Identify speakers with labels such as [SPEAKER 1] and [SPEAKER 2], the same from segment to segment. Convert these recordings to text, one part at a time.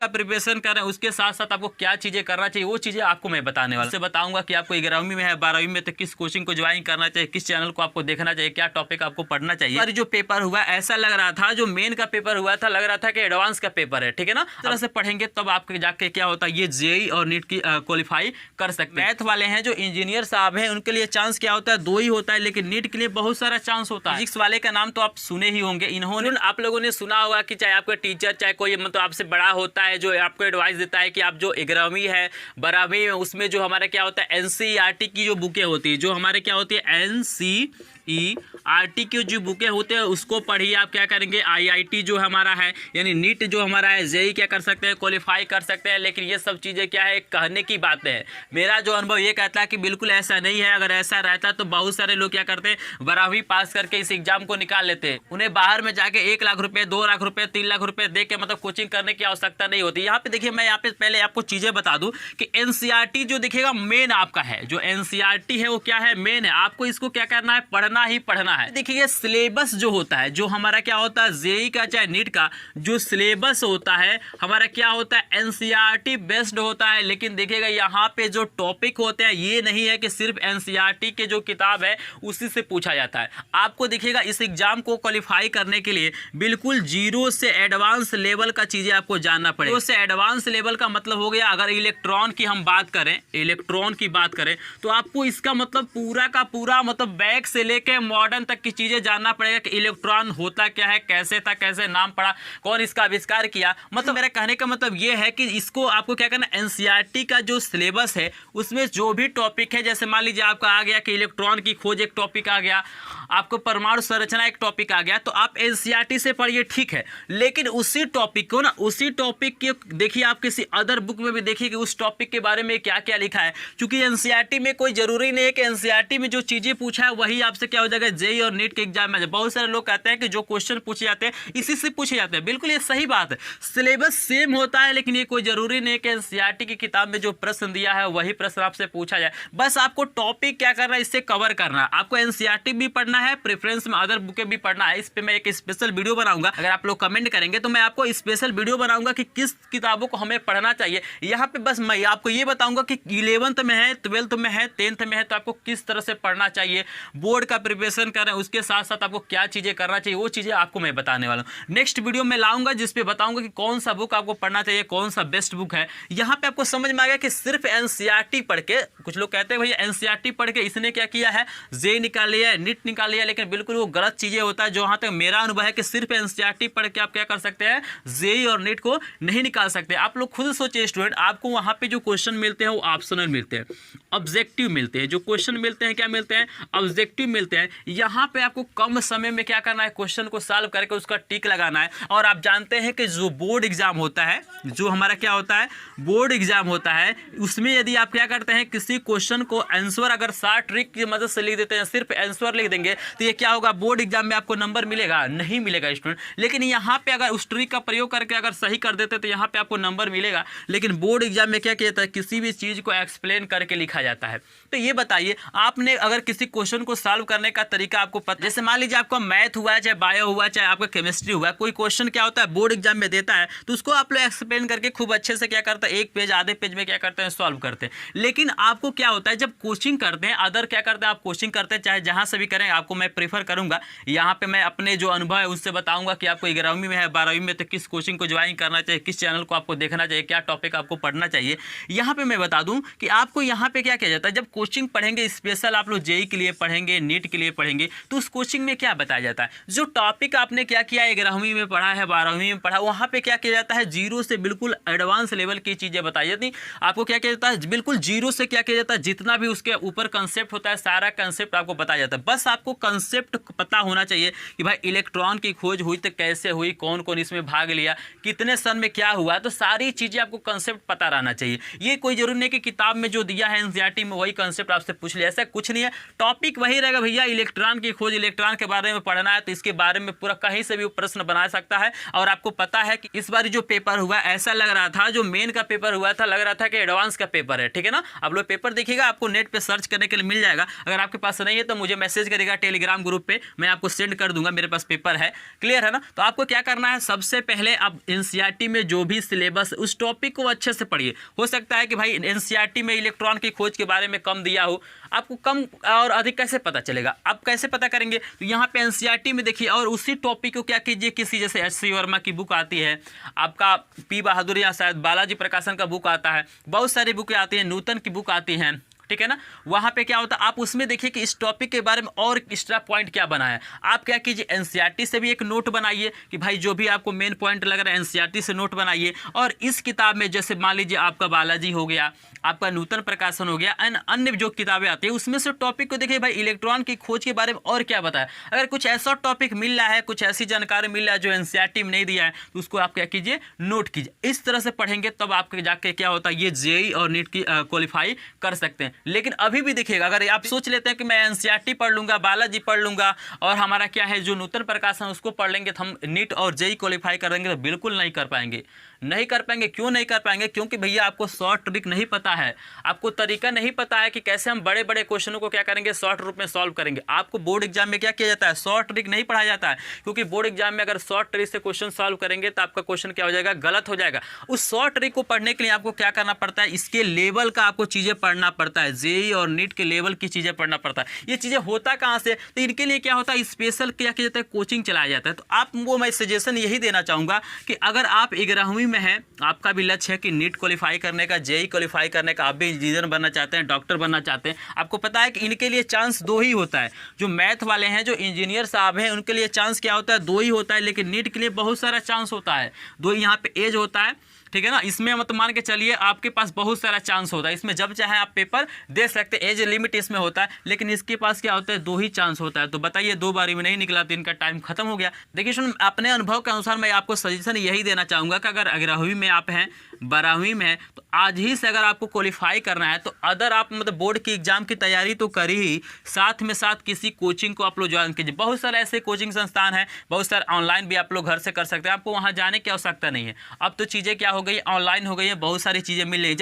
[SPEAKER 1] का प्रिपरेशन कर रहे हैं उसके साथ साथ आपको क्या चीजें करना चाहिए वो चीजें आपको मैं बताने वाला हूं। बताऊंगा कि आपको 11वीं में है 12वीं में तो किस कोचिंग को ज्वाइन करना चाहिए, किस चैनल को आपको देखना चाहिए, क्या टॉपिक आपको पढ़ना चाहिए। और जो पेपर हुआ ऐसा लग रहा था, जो मेन का पेपर हुआ था लग रहा था कि एडवांस का पेपर है, ठीक है ना। इस तरह से पढ़ेंगे तब आपके जाके क्या होता है ये जेईई और नीट की क्वालिफाई कर सकते हैं। मैथ वाले हैं जो इंजीनियर साहब हैं उनके लिए चांस क्या होता है 2 ही होता है, लेकिन नीट के लिए बहुत सारा चांस होता है। फिजिक्स वाले का नाम तो आप सुने ही होंगे, इन्होंने आप लोगों ने सुना होगा कि चाहे आपका टीचर चाहे कोई मतलब आपसे बड़ा होता है जो आपको एडवाइस देता है कि आप जो 11वीं है 12वीं में उसमें जो हमारा क्या होता है एनसीईआरटी की जो बुकें होती है, जो हमारे क्या होती है एनसीईआरटी की जो बुकें होते हैं उसको पढ़िए। आप क्या करेंगे आईआईटी जो हमारा है यानी नीट जो हमारा है जेईई क्या कर सकते हैं क्वालिफाई कर सकते हैं। लेकिन ये सब चीज़ें क्या है कहने की बातें हैं, मेरा जो अनुभव ये कहता है कि बिल्कुल ऐसा नहीं है। अगर ऐसा रहता तो बहुत सारे लोग क्या करते हैं 12वीं पास करके इस एग्जाम को निकाल लेते हैं, उन्हें बाहर में जाके 1 लाख रुपए 2 लाख रुपए 3 लाख रुपए दे के मतलब कोचिंग करने की आवश्यकता नहीं होती। यहाँ पे देखिए मैं यहाँ पे पहले आपको चीजें बता दूं कि एनसीईआरटी जो दिखेगा मेन आपका है, जो एनसीईआरटी है वो क्या है मेन है, आपको इसको क्या करना है पढ़ना ही पढ़ना है। देखिए सिलेबस जो होता है जो हमारा क्या होता है जेईई का चाहे नीट का जो सिलेबस होता है हमारा क्या होता है एनसीईआरटी बेस्ड होता है। लेकिन देखिएगा यहाँ पे जो टॉपिक होते हैं ये नहीं है कि सिर्फ एनसीईआरटी के जो किताब है उसी से पूछा जाता है। आपको देखिएगा इस एग्जाम को क्वालिफाई करने के लिए बिल्कुल जीरो से एडवांस लेवल का चीजें आपको जानना पड़ेगा। से एडवांस लेवल का मतलब हो गया अगर इलेक्ट्रॉन की हम बात करें, इलेक्ट्रॉन की बात करें तो आपको इसका मतलब पूरा का पूरा मतलब बैक से लेके मॉडर्न तक की चीजें जानना पड़ेगा कि इलेक्ट्रॉन होता क्या है, कैसे था, कैसे नाम पड़ा, कौन इसका आविष्कार किया। मतलब मेरा कहने का मतलब ये है कि इसको आपको क्या करना एनसीईआरटी का जो सिलेबस है उसमें जो भी टॉपिक है, जैसे मान लीजिए आपका आ गया कि इलेक्ट्रॉन की खोज एक टॉपिक आ गया, आपको परमाणु संरचना एक टॉपिक आ गया, तो आप एनसीईआरटी से पढ़िए ठीक है। लेकिन उसी टॉपिक को ना उसी टॉपिक के देखिए आप किसी अदर बुक में भी देखिए कि उस टॉपिक के बारे में क्या क्या लिखा है। क्योंकि एनसीईआरटी में कोई जरूरी नहीं है कि एनसीईआरटी में जो चीजें पूछा है वही आपसे क्या हो जाएगा जेईई और नीट के एग्जाम में। बहुत सारे लोग कहते हैं कि जो क्वेश्चन पूछे जाते हैं इसी से पूछे जाते हैं, बिल्कुल ये सही बात है, सिलेबस सेम होता है। लेकिन ये कोई जरूरी नहीं है कि एनसीईआरटी की किताब में जो प्रश्न दिया है वही प्रश्न आपसे पूछा जाए। बस आपको टॉपिक क्या करना है इससे कवर करना है। आपको एनसीईआरटी भी पढ़ना है, प्रेफरेंस में अदर बुकें भी पढ़ना है। इस पे मैं एक स्पेशल वीडियो बनाऊंगा, अगर आप लोग कमेंट करेंगे तो मैं आपको स्पेशल वीडियो बनाऊंगा कि किस किताबों को हमें पढ़ना चाहिए। यहाँ पे बस मैं आपको ये बताऊंगा कि 11th में है 12th में है 10th में है तो आपको किस तरह से पढ़ना चाहिए, बोर्ड का प्रिपरेशन कर रहे हैं उसके साथ साथ आपको क्या चीजें करना चाहिए वो चीजें आपको मैं बताने वाला हूँ। नेक्स्ट वीडियो में लाऊंगा जिसपे बताऊंगा कि कौन सा बुक आपको पढ़ना चाहिए, कौन सा बेस्ट बुक है। यहाँ पे आपको समझ में आ गया कि सिर्फ एनसीईआरटी पढ़ के, कुछ लोग कहते हैं भैया एनसीईआरटी पढ़ के इसने क्या किया है जेईई निकाल लिया है, नीट निकाल लिया, लेकिन बिल्कुल वो गलत चीजें होता है। जहां तक मेरा अनुभव है कि सिर्फ एनसीईआरटी पढ़ के आप क्या कर सकते हैं जेईई और नीट को नहीं निकाल सकते। आप लोग खुद सोचिए स्टूडेंट, आपको वहां पे जो क्वेश्चन मिलते हैं वो ऑप्शनल मिलते हैं, ऑब्जेक्टिव मिलते हैं, जो क्वेश्चन मिलते हैं क्या मिलते हैं ऑब्जेक्टिव मिलते हैं। यहाँ पे आपको कम समय में क्या करना है क्वेश्चन को सॉल्व करके उसका टिक लगाना है। और आप जानते हैं कि जो बोर्ड एग्जाम होता है, जो हमारा क्या होता है बोर्ड एग्जाम होता है, उसमें यदि आप क्या करते हैं किसी क्वेश्चन को आंसर अगर शॉर्ट ट्रिक की मदद से लिख देते हैं, सिर्फ आंसर लिख देंगे तो ये क्या होगा बोर्ड एग्जाम में आपको नंबर मिलेगा नहीं मिलेगा स्टूडेंट। लेकिन यहाँ पे अगर उस ट्रिक का प्रयोग करके अगर सही कर देते तो यहाँ पे आपको नंबर मिलेगा। लेकिन बोर्ड एग्जाम में क्या किया जाता है किसी भी चीज को एक्सप्लेन करके लिखा जाता है। तो ये बताइए आपने अगर किसी क्वेश्चन को सॉल्व करने का तरीका आपको पता, जैसे मान लीजिए आपका मैथ हुआ चाहे बायो हुआ चाहे आपका केमिस्ट्री हुआ, कोई क्वेश्चन क्या होता है बोर्ड एग्जाम में देता है तो उसको आप लोग एक्सप्लेन करके खूब अच्छे से क्या करते हैं एक पेज आधे पेज में क्या करते हैं सॉल्व करते हैं। लेकिन आपको क्या होता है जब कोचिंग करते हैं अदर क्या करते हैं आप कोचिंग करते हैं चाहे जहां से भी करें, आपको मैं प्रेफर करूंगा यहाँ पे मैं अपने जो अनुभव है उससे बताऊंगा कि आपको 11वीं में है 12वीं में तो किस कोचिंग को ज्वाइन करना चाहिए, किस चैनल को आपको देखना चाहिए, क्या टॉपिक आपको पढ़ना चाहिए। यहाँ पे मैं बता दूं कि आपको यहाँ पे क्या किया जाता है जब कोचिंग पढ़ेंगे स्पेशल आप लोग जेईई के लिए पढ़ेंगे नीट के लिए पढ़ेंगे तो उस कोचिंग में क्या बताया जाता है जो टॉपिक आपने क्या किया 11वीं में पढ़ा है 12वीं में पढ़ा वहाँ पे क्या किया जाता है जीरो से बिल्कुल एडवांस लेवल की चीजें बताई जाती। आपको क्या किया जाता है बिल्कुल जीरो से क्या किया जाता है जितना भी उसके ऊपर कंसेप्ट होता है सारा कंसेप्ट आपको बताया जाता है। बस आपको कंसेप्ट पता होना चाहिए कि भाई इलेक्ट्रॉन की खोज हुई तो कैसे हुई, कौन कौन इसमें भाग लिया, कितने सन में क्या हुआ, तो सारी चीजें आपको कंसेप्ट पता रहना चाहिए। ये कोई जरूरी नहीं कि किताब में जो दिया है एनसीईआरटी में वही कंसेप्ट आपसे पूछ लिया, ऐसा कुछ नहीं है। टॉपिक वही रहेगा भैया भैया इलेक्ट्रॉन की खोज, इलेक्ट्रॉन के बारे में पढ़ना है तो इसके बारे में पूरा कहीं से भी प्रश्न बना सकता है। और आपको पता है कि इस बार जो पेपर हुआ ऐसा लग रहा था, जो मेन का पेपर हुआ था लग रहा था कि एडवांस का पेपर है, ठीक है ना। आप लोग पेपर देखिएगा, आपको नेट पे सर्च करने के लिए मिल जाएगा। अगर आपके पास नहीं है तो मुझे मैसेज करेगा टेलीग्राम ग्रुप पे, मैं आपको सेंड कर दूंगा, मेरे पास पेपर है, क्लियर है ना। तो आपको क्या करना है, सबसे पहले आप एनसीईआरटी में जो भी सिलेबस उस टॉपिक को अच्छे से पढ़िए। हो सकता है कि भाई एनसीईआरटी में इलेक्ट्रॉन की खोज के बारे में कम दिया हो, आपको कम और अधिक कैसे पता चलेगा, आप कैसे पता करेंगे। तो यहाँ पे एनसीईआरटी में देखिए और उसी टॉपिक को क्या कीजिए, किसी जैसे एच.सी. वर्मा की बुक आती है, आपका पी बहादुर या शायद बालाजी प्रकाशन का बुक आता है, बहुत सारी बुकें आती हैं, नूतन की बुक आती हैं, ठीक है ना। वहाँ पे क्या होता है, आप उसमें देखिए कि इस टॉपिक के बारे में और एक्स्ट्रा पॉइंट क्या बना है। आप क्या कीजिए, एनसीईआरटी से भी एक नोट बनाइए कि भाई जो भी आपको मेन पॉइंट लग रहा है एनसीईआरटी से नोट बनाइए। और इस किताब में जैसे मान लीजिए आपका बालाजी हो गया, आपका नूतन प्रकाशन हो गया, अन्य जो किताबें आती है उसमें से टॉपिक को देखिए भाई इलेक्ट्रॉन की खोज के बारे में और क्या बताया। अगर कुछ ऐसा टॉपिक मिल रहा है, कुछ ऐसी जानकारी मिल रहा है जो एनसीईआरटी में नहीं दिया है, तो उसको आप क्या कीजिए, नोट कीजिए। इस तरह से पढ़ेंगे तब आपके जाके क्या होता है, ये जेईई और नीट की क्वालिफाई कर सकते हैं। लेकिन अभी भी देखिएगा, अगर आप सोच लेते हैं कि मैं एनसीईआरटी पढ़ लूंगा, बालाजी पढ़ लूंगा और हमारा क्या है जो नूतन प्रकाशन उसको पढ़ लेंगे तो हम नीट और जेईई क्वालिफाई करेंगे, तो बिल्कुल नहीं कर पाएंगे। नहीं कर पाएंगे, क्यों नहीं कर पाएंगे, क्योंकि भैया आपको शॉर्ट ट्रिक नहीं पता है, आपको तरीका नहीं पता है कि कैसे हम बड़े बड़े क्वेश्चनों को क्या करेंगे, शॉर्ट रूप में सॉल्व करेंगे। आपको बोर्ड एग्जाम में क्या किया जाता है, शॉर्ट ट्रिक नहीं पढ़ाया जाता है, क्योंकि बोर्ड एग्जाम में अगर शॉर्ट ट्रिक से क्वेश्चन सॉल्व करेंगे तो आपका क्वेश्चन क्या हो जाएगा, गलत हो जाएगा। उस शॉर्ट ट्रिक को पढ़ने के लिए आपको क्या करना पड़ता है, इसके लेवल का आपको चीज़ें पढ़ना पड़ता है, जेईई और नीट के लेवल की चीज़ें पढ़ना पड़ता है। ये चीज़ें होता कहाँ से, तो इनके लिए क्या होता है, स्पेशल क्या किया जाता है, कोचिंग चलाया जाता है। तो आप वो मैं सजेशन यही देना चाहूँगा कि अगर आप 11वीं में हैं, आपका भी लक्ष्य है कि नीट क्वालिफाई करने का, जेईई क्वालिफाई करने का, आप भी इंजीनियर बनना चाहते हैं, डॉक्टर बनना चाहते हैं, आपको पता है कि इनके लिए चांस 2 ही होता है। जो मैथ वाले हैं, जो इंजीनियर साहब हैं, उनके लिए चांस क्या होता है, 2 ही होता है। लेकिन नीट के लिए बहुत सारा चांस होता है, 2 यहाँ पे एज होता है, ठीक है ना। इसमें मत मान के चलिए आपके पास बहुत सारा चांस होता है, इसमें जब चाहे आप पेपर दे सकते हैं, एज लिमिट इसमें होता है। लेकिन इसके पास क्या होता है, 2 ही चांस होता है। तो बताइए 2 बारी में नहीं निकला तो इनका टाइम खत्म हो गया। देखिए सुन, अपने अनुभव के अनुसार मैं आपको सजेशन यही देना चाहूँगा कि अगर 11वीं में आप हैं, 12वीं में है, तो आज ही से अगर आपको क्वालिफाई करना है तो अदर आप मतलब बोर्ड की एग्जाम की तैयारी तो करी ही, साथ में साथ किसी कोचिंग को आप लोग ज्वाइन कीजिए। बहुत सारे ऐसे कोचिंग संस्थान हैं, बहुत सारे ऑनलाइन भी आप लोग घर से कर सकते हैं, आपको वहाँ जाने की आवश्यकता नहीं है। अब तो चीज़ें क्या हो गई, ऑनलाइन हो गई है, बहुत सारी चीज़ें मिल रही है।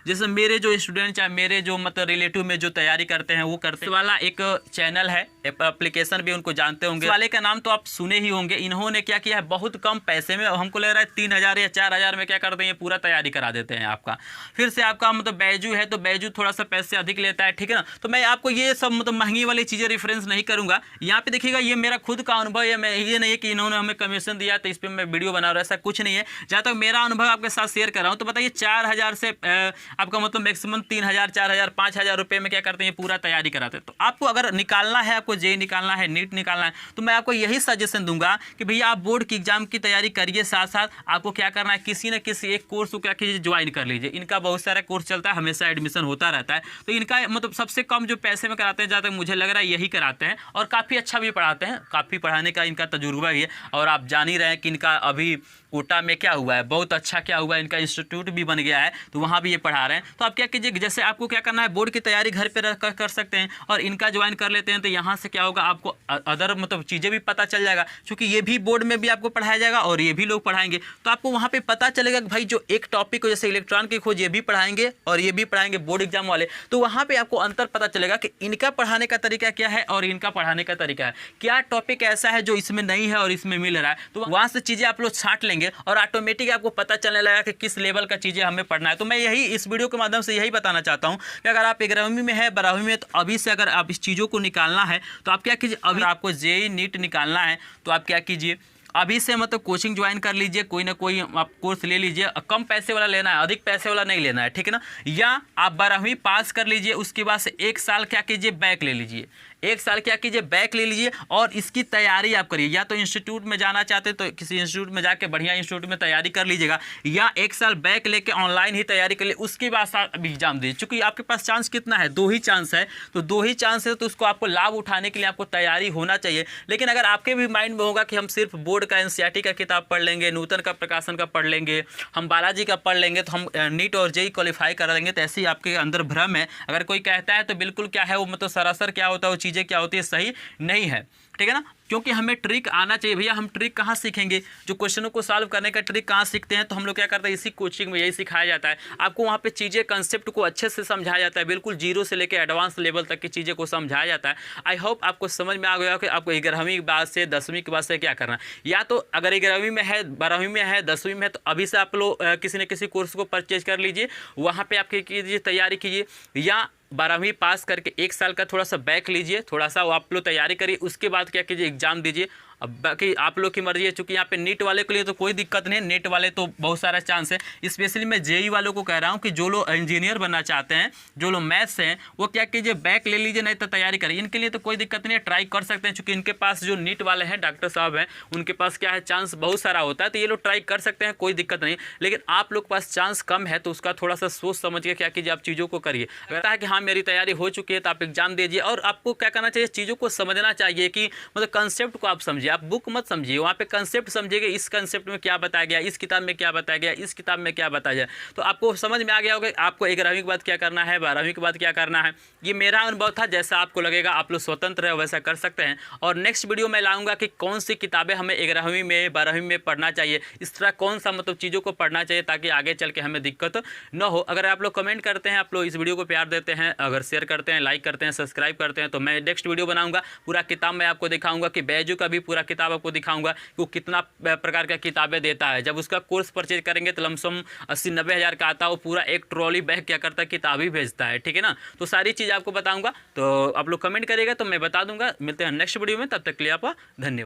[SPEAKER 1] जैसे मेरे जो स्टूडेंट चाहे मेरे जो मतलब रिलेटिव में जो तैयारी करते हैं वो करते वाला एक चैनल है, एप्लीकेशन भी उनको जानते होंगे, वाले का नाम तो आप सुने ही होंगे। इन्होंने क्या किया है, बहुत कम पैसे में, हमको लग रहा है 3000 या 4000 में क्या करते हैं, पूरा तैयारी करा देते हैं आपका। फिर से आपका मतलब बैजू है तो बैजू थोड़ा सा पैसे अधिक लेता है, ठीक है ना। तो मैं आपको ये सब मतलब महंगी वाली चीज़ें रेफरेंस नहीं करूँगा। यहाँ पे देखिएगा, ये मेरा खुद का अनुभव है, मैं ये नहीं है कि इन्होंने हमें कमीशन दिया तो इस पर मैं वीडियो बना रहा हूँ, ऐसा कुछ नहीं है। जहाँ तक मेरा अनुभव आपके साथ शेयर कर रहा हूँ, तो बताइए 4000 से आपका मतलब मैक्सिमम 3000, 4000, 5000 रुपये में क्या करते हैं, पूरा तैयारी कराते हैं। तो आपको अगर निकालना है, आपको जेईई निकालना है, नीट निकालना है, तो मैं आपको यही सजेशन दूंगा कि भैया आप बोर्ड की एग्जाम की तैयारी करिए, साथ साथ आपको क्या करना है, किसी न किसी एक कोर्स को क्या कीजिए, ज्वाइन कर लीजिए। इनका बहुत सारा कोर्स चलता है, हमेशा एडमिशन होता रहता है। तो इनका मतलब सबसे कम जो पैसे में कराते हैं, जहाँ तक मुझे लग रहा है यही कराते हैं, और काफ़ी अच्छा भी पढ़ाते हैं, काफ़ी पढ़ाने का इनका तजुर्बा ही है। और आप जान ही रहे हैं कि इनका अभी कोटा में क्या हुआ है, बहुत अच्छा क्या हुआ है, इनका इंस्टीट्यूट भी बन गया है, तो वहाँ भी ये पढ़ा रहे हैं। तो आप क्या कीजिए, जैसे आपको क्या करना है, बोर्ड की तैयारी घर पे रह कर सकते हैं और इनका ज्वाइन कर लेते हैं, तो यहाँ से क्या होगा, आपको अदर मतलब चीज़ें भी पता चल जाएगा, क्योंकि ये भी बोर्ड में भी आपको पढ़ाया जाएगा और ये भी लोग पढ़ाएंगे। तो आपको वहाँ पे पता चलेगा कि भाई जो एक टॉपिक को जैसे इलेक्ट्रॉन की खोज ये भी पढ़ाएंगे और ये भी पढ़ाएंगे बोर्ड एग्जाम वाले, तो वहाँ पे आपको अंतर पता चलेगा कि इनका पढ़ाने का तरीका क्या है और इनका पढ़ाने का तरीका है, क्या टॉपिक ऐसा है जो इसमें नहीं है और इसमें मिल रहा है। तो वहाँ से चीज़ें आप लोग छांट लेंगे और ऑटोमेटिक आपको पता चलने लगा कि किस लेवल का चीज़ें हमें पढ़ना है। तो मैं यही इस वीडियो के माध्यम से यही बताना चाहता हूँ कि अगर आप 11वीं में है, 12वीं में, तो अभी से अगर आप इस चीज़ों को निकालना है तो आप क्या कीजिए, अभी आपको जेईई नीट निकालना है तो आप क्या कीजिए, अभी से मतलब कोचिंग ज्वाइन कर लीजिए, कोई ना कोई आप कोर्स ले लीजिए, कम पैसे वाला लेना है, अधिक पैसे वाला नहीं लेना है, ठीक है ना। या आप 12वीं पास कर लीजिए, उसके बाद से 1 साल क्या कीजिए, बैक ले लीजिए, 1 साल क्या कीजिए, बैक ले लीजिए और इसकी तैयारी आप करिए। या तो इंस्टीट्यूट में जाना चाहते तो किसी इंस्टीट्यूट में जाके बढ़िया इंस्टीट्यूट में तैयारी कर लीजिएगा, या 1 साल बैक लेके ऑनलाइन ही तैयारी कर लीजिए, उसके बाद आप एग्जाम दीजिए। चूँकि आपके पास चांस कितना है, 2 ही चांस है, तो 2 ही चांस है, तो उसको आपको लाभ उठाने के लिए आपको तैयारी होना चाहिए। लेकिन अगर आपके भी माइंड में होगा कि हम सिर्फ बोर्ड का एनसीईआरटी का किताब पढ़ लेंगे, नूतन का प्रकाशन का पढ़ लेंगे, हम बालाजी का पढ़ लेंगे, तो हम नीट और जेईई क्वालिफाई कर लेंगे, तो ऐसे ही आपके अंदर भ्रम है। अगर कोई कहता है तो बिल्कुल क्या है वो मतलब सरासर क्या होता है वो चीज़ें चीज़ें क्या होती है सही नहीं है, ठीक है ना। क्योंकि हमें ट्रिक आना चाहिए भैया। हम ट्रिक कहाँ सीखेंगे, जो क्वेश्चनों को सॉल्व करने का ट्रिक कहाँ सीखते हैं, तो हम लोग क्या करते हैं इसी कोचिंग में यही सिखाया जाता है। आपको वहाँ पे चीज़ें कंसेप्ट को अच्छे से समझाया जाता है, बिल्कुल जीरो से लेकर एडवांस लेवल तक की चीज़ें को समझाया जाता है। आई होप आपको समझ में आ गया कि आपको 11वीं के बाद से 10वीं के बाद से क्या करना है। या तो अगर 11वीं में है, 12वीं में है, 10वीं में है, तो अभी से आप लोग किसी न किसी कोर्स को परचेज कर लीजिए, वहाँ पर आप कीजिए, तैयारी कीजिए। या 12वीं पास करके 1 साल का थोड़ा सा बैक लीजिए, थोड़ा सा वो आप लोग तैयारी करिए, उसके बाद क्या कीजिए एग्जाम दीजिए। अब बाकी आप लोग की मर्जी है, चूंकि यहाँ पे नीट वाले के लिए तो कोई दिक्कत नहीं है, नीट वाले तो बहुत सारा चांस है। स्पेशली मैं जेई वालों को कह रहा हूँ कि जो लोग इंजीनियर बनना चाहते हैं, जो लोग मैथ्स हैं, वो क्या कीजिए बैक ले लीजिए, नहीं तो तैयारी करिए। इनके लिए तो कोई दिक्कत नहीं है, ट्राई कर सकते हैं, चूँकि इनके पास जो नीट वाले हैं डॉक्टर साहब हैं, उनके पास क्या है चांस बहुत सारा होता है, तो ये लोग ट्राई कर सकते हैं, कोई दिक्कत नहीं। लेकिन आप लोग के पास चांस कम है, तो उसका थोड़ा सा सोच समझ के क्या कीजिए आप चीज़ों को करिए। अगर है कि हाँ मेरी तैयारी हो चुकी है, तो आप एग्जाम दीजिए। और आपको क्या करना चाहिए, चीज़ों को समझना चाहिए कि मतलब कंसेप्ट को आप समझिए, आप बुक मत समझिए, वहाँ पे कंसेप्ट समझिएगा, इस कंसेप्ट में क्या बताया गया, इस किताब में क्या बताया गया, इस किताब में क्या बताया गया, तो आपको समझ में आ गया होगा आपको 11वीं के बाद क्या करना है, 12वीं के बाद क्या करना है। ये मेरा अनुभव था, जैसा आपको लगेगा आप लोग स्वतंत्र है वैसा कर सकते हैं। और नेक्स्ट वीडियो में लाऊंगा कि कौन सी किताबें हमें 11वीं में 12वीं में पढ़ना चाहिए, इस तरह कौन सा मतलब चीज़ों को पढ़ना चाहिए ताकि आगे चल के हमें दिक्कत न हो। अगर आप लोग कमेंट करते हैं, आप लोग इस वीडियो को प्यार देते हैं, अगर शेयर करते हैं, लाइक करते हैं, सब्सक्राइब करते हैं, तो मैं नेक्स्ट वीडियो बनाऊंगा, पूरा किताब मैं आपको दिखाऊंगा कि बैजू का भी पूरा किताब आपको दिखाऊंगा कि वो कितना प्रकार का किताबें देता है। जब उसका कोर्स परचेज करेंगे तो लमसम 80-90 हज़ार का आता है, वो पूरा एक ट्रॉली बैग क्या करता है किताब ही भेजता है, ठीक है ना। तो सारी चीज़ आपको बताऊंगा, तो आप लोग कमेंट करिएगा तो मैं बता दूंगा। मिलते हैं नेक्स्ट वीडियो में, तब तक के लिए आपका धन्यवाद।